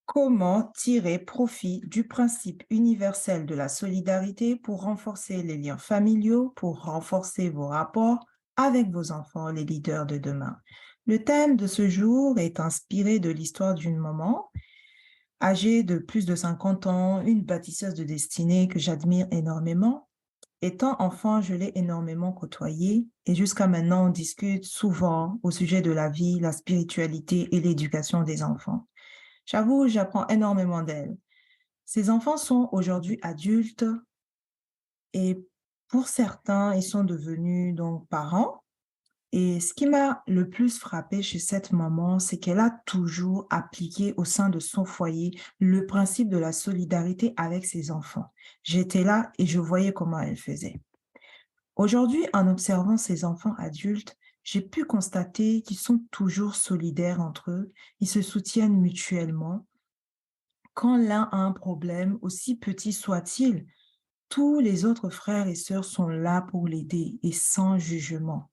Comment tirer profit du principe universel de la solidarité pour renforcer les liens familiaux, pour renforcer vos rapports avec vos enfants, les leaders de demain? Le thème de ce jour est inspiré de l'histoire d'une maman âgée de plus de 50 ans, une bâtisseuse de destinée que j'admire énormément. Étant enfant, je l'ai énormément côtoyée et jusqu'à maintenant, on discute souvent au sujet de la vie, la spiritualité et l'éducation des enfants. J'avoue, j'apprends énormément d'elle. Ces enfants sont aujourd'hui adultes et pour certains, ils sont devenus donc parents. Et ce qui m'a le plus frappé chez cette maman, c'est qu'elle a toujours appliqué au sein de son foyer le principe de la solidarité avec ses enfants. J'étais là et je voyais comment elle faisait. Aujourd'hui, en observant ces enfants adultes, j'ai pu constater qu'ils sont toujours solidaires entre eux, ils se soutiennent mutuellement. Quand l'un a un problème, aussi petit soit-il, tous les autres frères et sœurs sont là pour l'aider et sans jugement.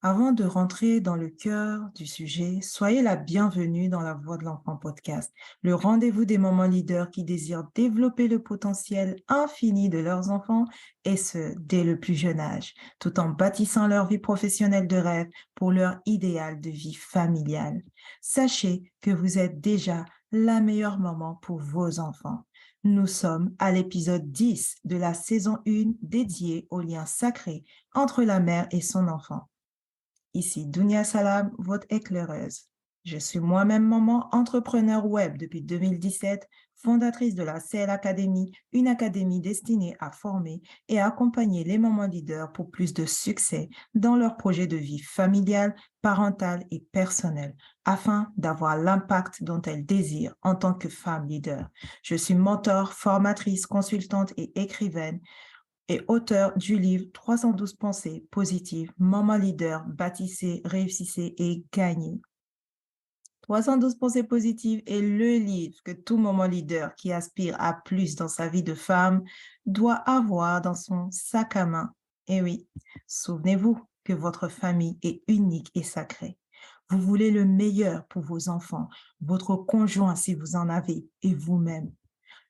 Avant de rentrer dans le cœur du sujet, soyez la bienvenue dans la Voix de l'Enfant podcast, le rendez-vous des mamans leaders qui désirent développer le potentiel infini de leurs enfants et ce, dès le plus jeune âge, tout en bâtissant leur vie professionnelle de rêve pour leur idéal de vie familiale. Sachez que vous êtes déjà la meilleure maman pour vos enfants. Nous sommes à l'épisode 10 de la saison 1 dédiée au lien sacré entre la mère et son enfant. Ici Dounia Salam, votre éclaireuse. Je suis moi-même maman entrepreneur web depuis 2017, fondatrice de la CL Academy, une académie destinée à former et accompagner les mamans leaders pour plus de succès dans leurs projets de vie familiale, parentale et personnelle, afin d'avoir l'impact dont elles désirent en tant que femme leader. Je suis mentor, formatrice, consultante et écrivaine et auteur du livre 312 pensées positives, Maman Leader, bâtissez, réussissez et gagnez. 312 pensées positives est le livre que tout maman leader qui aspire à plus dans sa vie de femme doit avoir dans son sac à main. Et oui, souvenez-vous que votre famille est unique et sacrée. Vous voulez le meilleur pour vos enfants, votre conjoint si vous en avez, et vous-même.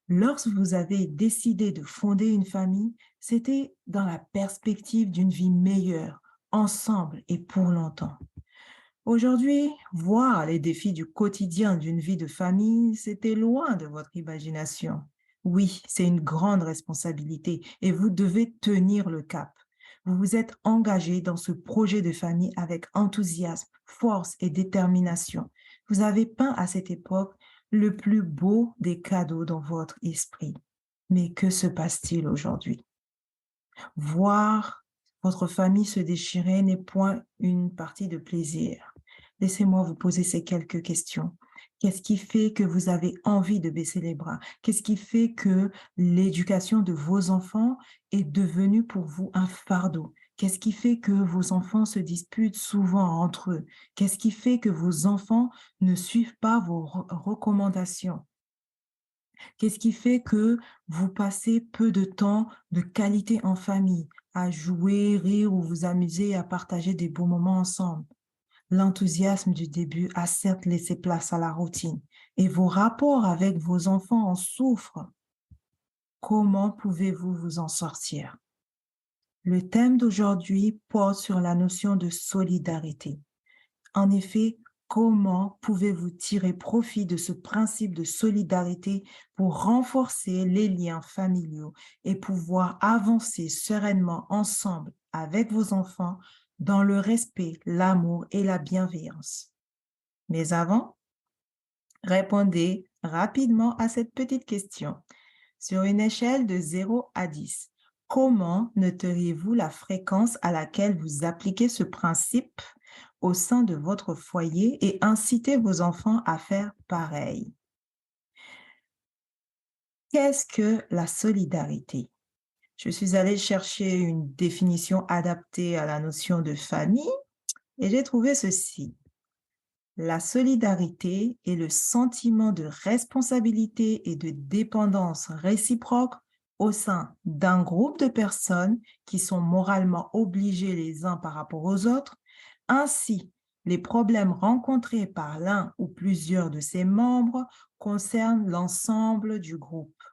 Lorsque vous avez décidé de fonder une famille, c'était dans la perspective d'une vie meilleure, ensemble et pour longtemps. Aujourd'hui, voir les défis du quotidien d'une vie de famille, c'était loin de votre imagination. Oui, c'est une grande responsabilité et vous devez tenir le cap. Vous vous êtes engagé dans ce projet de famille avec enthousiasme, force et détermination. Vous avez peint à cette époque le plus beau des cadeaux dans votre esprit. Mais que se passe-t-il aujourd'hui? Voir votre famille se déchirer n'est point une partie de plaisir. Laissez-moi vous poser ces quelques questions. Qu'est-ce qui fait que vous avez envie de baisser les bras? Qu'est-ce qui fait que l'éducation de vos enfants est devenue pour vous un fardeau? Qu'est-ce qui fait que vos enfants se disputent souvent entre eux? Qu'est-ce qui fait que vos enfants ne suivent pas vos recommandations? Qu'est-ce qui fait que vous passez peu de temps de qualité en famille, à jouer, rire ou vous amuser, à partager des beaux moments ensemble? L'enthousiasme du début a certes laissé place à la routine et vos rapports avec vos enfants en souffrent. Comment pouvez-vous vous en sortir? Le thème d'aujourd'hui porte sur la notion de solidarité. En effet, comment pouvez-vous tirer profit de ce principe de solidarité pour renforcer les liens familiaux et pouvoir avancer sereinement ensemble avec vos enfants dans le respect, l'amour et la bienveillance? Mais avant, répondez rapidement à cette petite question. Sur une échelle de 0 à 10, comment noteriez-vous la fréquence à laquelle vous appliquez ce principe au sein de votre foyer et incitez vos enfants à faire pareil? Qu'est-ce que la solidarité? Je suis allée chercher une définition adaptée à la notion de famille et j'ai trouvé ceci. La solidarité est le sentiment de responsabilité et de dépendance réciproque au sein d'un groupe de personnes qui sont moralement obligées les uns par rapport aux autres, ainsi Les problèmes rencontrés par l'un ou plusieurs de ses membres concernent l'ensemble du groupe.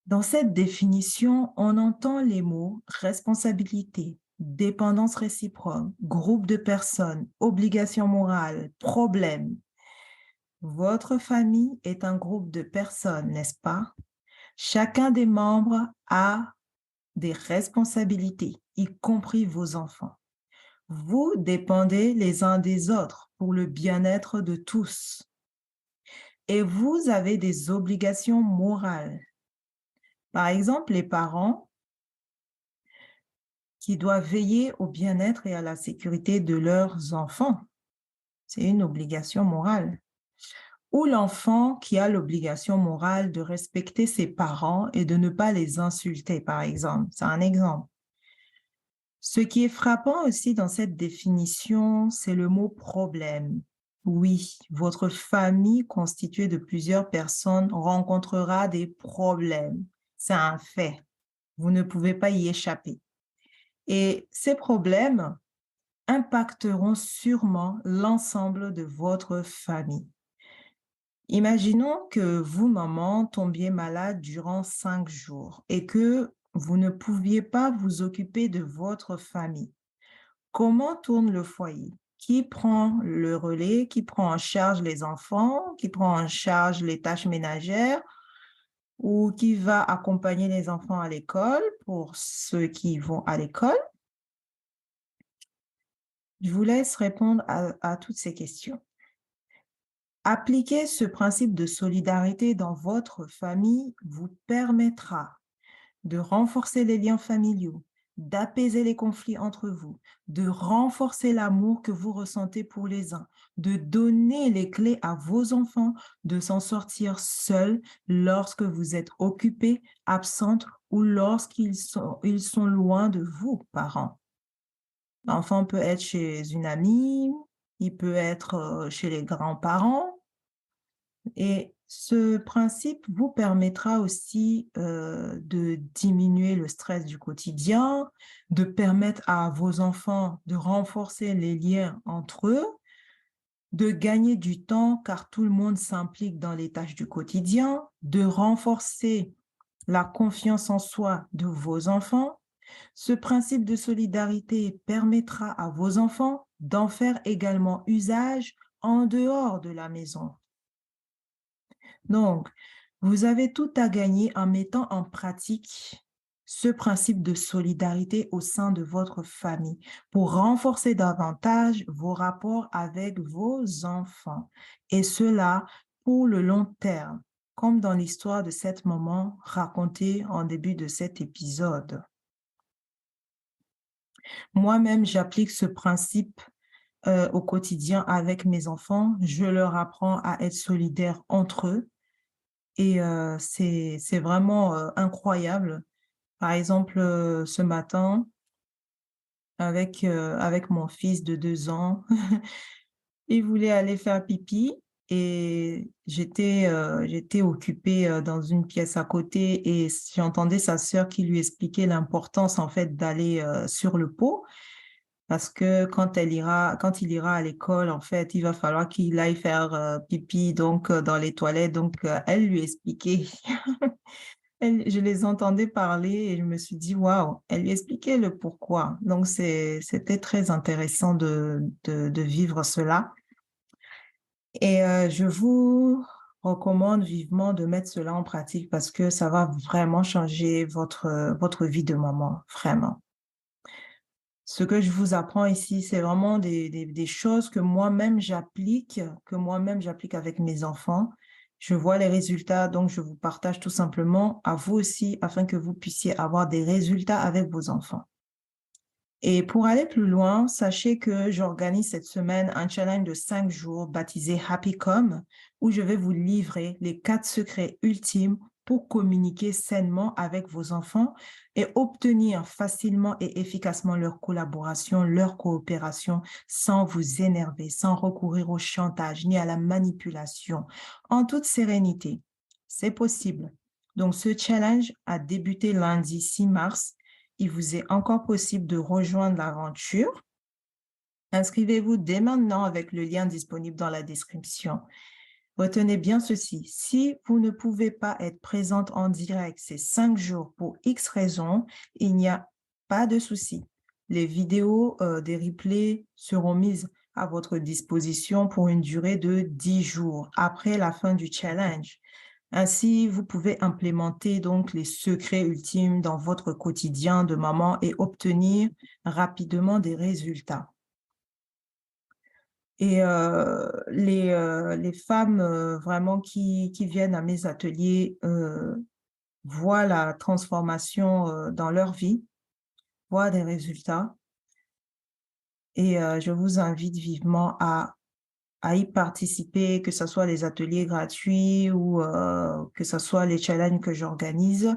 Dans cette définition, on entend les mots responsabilité, dépendance réciproque, groupe de personnes, obligation morale, problème. Votre famille est un groupe de personnes, n'est-ce pas? Chacun des membres a des responsabilités, y compris vos enfants. Vous dépendez les uns des autres pour le bien-être de tous. Et vous avez des obligations morales. Par exemple, les parents qui doivent veiller au bien-être et à la sécurité de leurs enfants. C'est une obligation morale. Ou l'enfant qui a l'obligation morale de respecter ses parents et de ne pas les insulter, par exemple. C'est un exemple. Ce qui est frappant aussi dans cette définition, c'est le mot problème. Oui, votre famille constituée de plusieurs personnes rencontrera des problèmes. C'est un fait. Vous ne pouvez pas y échapper. Et ces problèmes impacteront sûrement l'ensemble de votre famille. Imaginons que vous, maman, tombiez malade durant 5 jours et que vous ne pouviez pas vous occuper de votre famille. Comment tourne le foyer? Qui prend le relais? Qui prend en charge les enfants? Qui prend en charge les tâches ménagères? Ou qui va accompagner les enfants à l'école pour ceux qui vont à l'école? Je vous laisse répondre à toutes ces questions. Appliquer ce principe de solidarité dans votre famille vous permettra de renforcer les liens familiaux, d'apaiser les conflits entre vous, de renforcer l'amour que vous ressentez pour les uns, de donner les clés à vos enfants de s'en sortir seuls lorsque vous êtes occupés, absentes ou ils sont loin de vous, parents. L'enfant peut être chez une amie, il peut être chez les grands-parents, et ce principe vous permettra aussi de diminuer le stress du quotidien, de permettre à vos enfants de renforcer les liens entre eux, de gagner du temps car tout le monde s'implique dans les tâches du quotidien, de renforcer la confiance en soi de vos enfants. Ce principe de solidarité permettra à vos enfants d'en faire également usage en dehors de la maison. Donc, vous avez tout à gagner en mettant en pratique ce principe de solidarité au sein de votre famille pour renforcer davantage vos rapports avec vos enfants. Et cela pour le long terme, comme dans l'histoire de cette maman racontée en début de cet épisode. Moi-même, j'applique ce principe au quotidien avec mes enfants. Je leur apprends à être solidaires entre eux. Et c'est vraiment, incroyable. Par exemple, ce matin, avec mon fils de 2 ans, il voulait aller faire pipi et j'étais occupée, dans une pièce à côté et j'entendais sa sœur qui lui expliquait l'importance, en fait, d'aller, sur le pot parce que quand il ira à l'école, en fait, il va falloir qu'il aille faire, pipi donc dans les toilettes donc elle lui expliquait. Je les entendais parler et je me suis dit: «Waouh!» Elle lui expliquait le pourquoi. Donc c'était très intéressant de vivre cela et je vous recommande vivement de mettre cela en pratique parce que ça va vraiment changer votre vie de maman, vraiment. Ce que je vous apprends ici, c'est vraiment des choses que moi-même j'applique avec mes enfants. Je vois les résultats, donc je vous partage tout simplement à vous aussi, afin que vous puissiez avoir des résultats avec vos enfants. Et pour aller plus loin, sachez que j'organise cette semaine un challenge de 5 jours baptisé Happycom, où je vais vous livrer les 4 secrets ultimes pour communiquer sainement avec vos enfants et obtenir facilement et efficacement leur collaboration, leur coopération, sans vous énerver, sans recourir au chantage ni à la manipulation, en toute sérénité. C'est possible. Donc, ce challenge a débuté lundi 6 mars. Il vous est encore possible de rejoindre l'aventure Inscrivez-vous dès maintenant avec le lien disponible dans la description. Retenez bien ceci, si vous ne pouvez pas être présente en direct ces 5 jours pour X raisons, il n'y a pas de souci. Les vidéos des replays seront mises à votre disposition pour une durée de 10 jours après la fin du challenge. Ainsi, vous pouvez implémenter donc les secrets ultimes dans votre quotidien de maman et obtenir rapidement des résultats. Et les femmes vraiment qui viennent à mes ateliers voient la transformation dans leur vie, voient des résultats. Et je vous invite vivement à y participer, que ce soit les ateliers gratuits ou que ce soit les challenges que j'organise,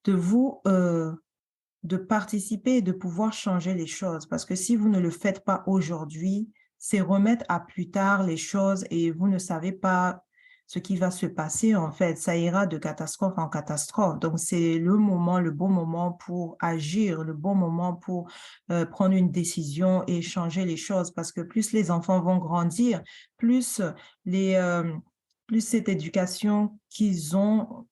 de vous de participer et de pouvoir changer les choses. Parce que si vous ne le faites pas aujourd'hui, c'est remettre à plus tard les choses et vous ne savez pas ce qui va se passer. En fait, ça ira de catastrophe en catastrophe. Donc, c'est le moment, le bon moment pour agir, le bon moment pour prendre une décision et changer les choses. Parce que plus les enfants vont grandir, plus les, plus cette éducation qu'ils ont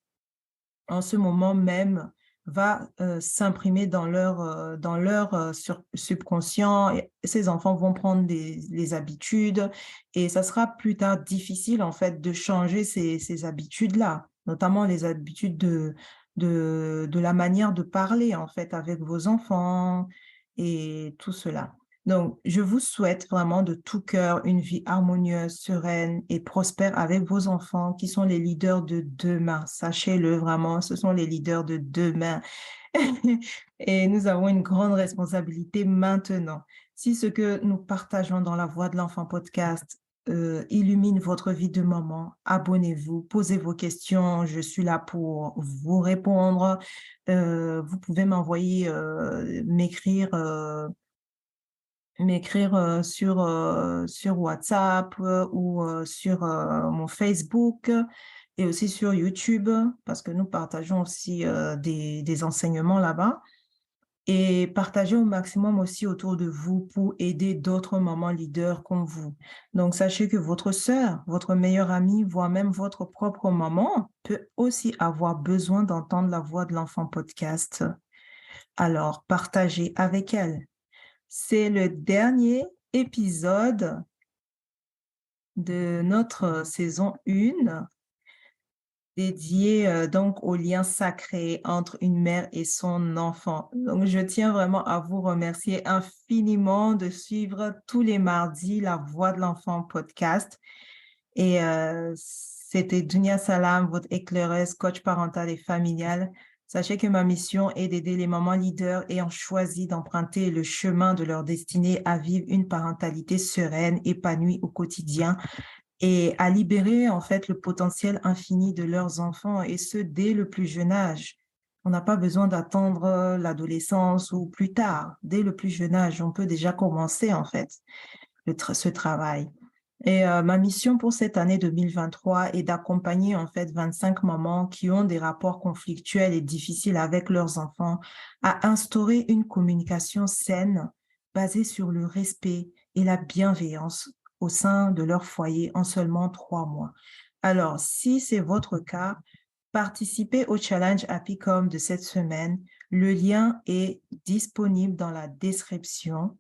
en ce moment même va s'imprimer dans leur subconscient. Et ces enfants vont prendre les habitudes et ça sera plus tard difficile en fait de changer ces habitudes-là, notamment les habitudes de la manière de parler en fait avec vos enfants et tout cela. Donc, je vous souhaite vraiment de tout cœur une vie harmonieuse, sereine et prospère avec vos enfants qui sont les leaders de demain. Sachez-le vraiment, ce sont les leaders de demain. Et nous avons une grande responsabilité maintenant. Si ce que nous partageons dans la Voix de l'enfant podcast illumine votre vie de maman, abonnez-vous, posez vos questions. Je suis là pour vous répondre. Vous pouvez m'écrire sur WhatsApp ou sur mon Facebook et aussi sur YouTube parce que nous partageons aussi des enseignements là-bas et partagez au maximum aussi autour de vous pour aider d'autres mamans leaders comme vous. Donc, sachez que votre sœur, votre meilleure amie, voire même votre propre maman peut aussi avoir besoin d'entendre la voix de l'enfant podcast. Alors, partagez avec elle. C'est le dernier épisode de notre saison 1 dédié donc au lien sacré entre une mère et son enfant. Donc, je tiens vraiment à vous remercier infiniment de suivre tous les mardis la Voix de l'enfant podcast. Et c'était Dunia Salam, votre éclaireuse, coach parentale et familiale. Sachez que ma mission est d'aider les mamans leaders ayant choisi d'emprunter le chemin de leur destinée à vivre une parentalité sereine, épanouie au quotidien et à libérer en fait le potentiel infini de leurs enfants et ce dès le plus jeune âge. On n'a pas besoin d'attendre l'adolescence ou plus tard. Dès le plus jeune âge, on peut déjà commencer en fait ce travail. Et ma mission pour cette année 2023 est d'accompagner en fait 25 mamans qui ont des rapports conflictuels et difficiles avec leurs enfants à instaurer une communication saine basée sur le respect et la bienveillance au sein de leur foyer en seulement 3 mois. Alors, si c'est votre cas, participez au challenge Happycom de cette semaine. Le lien est disponible dans la description.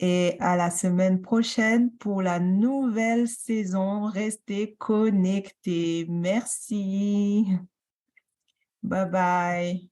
Et à la semaine prochaine pour la nouvelle saison. Restez connectés. Merci. Bye bye.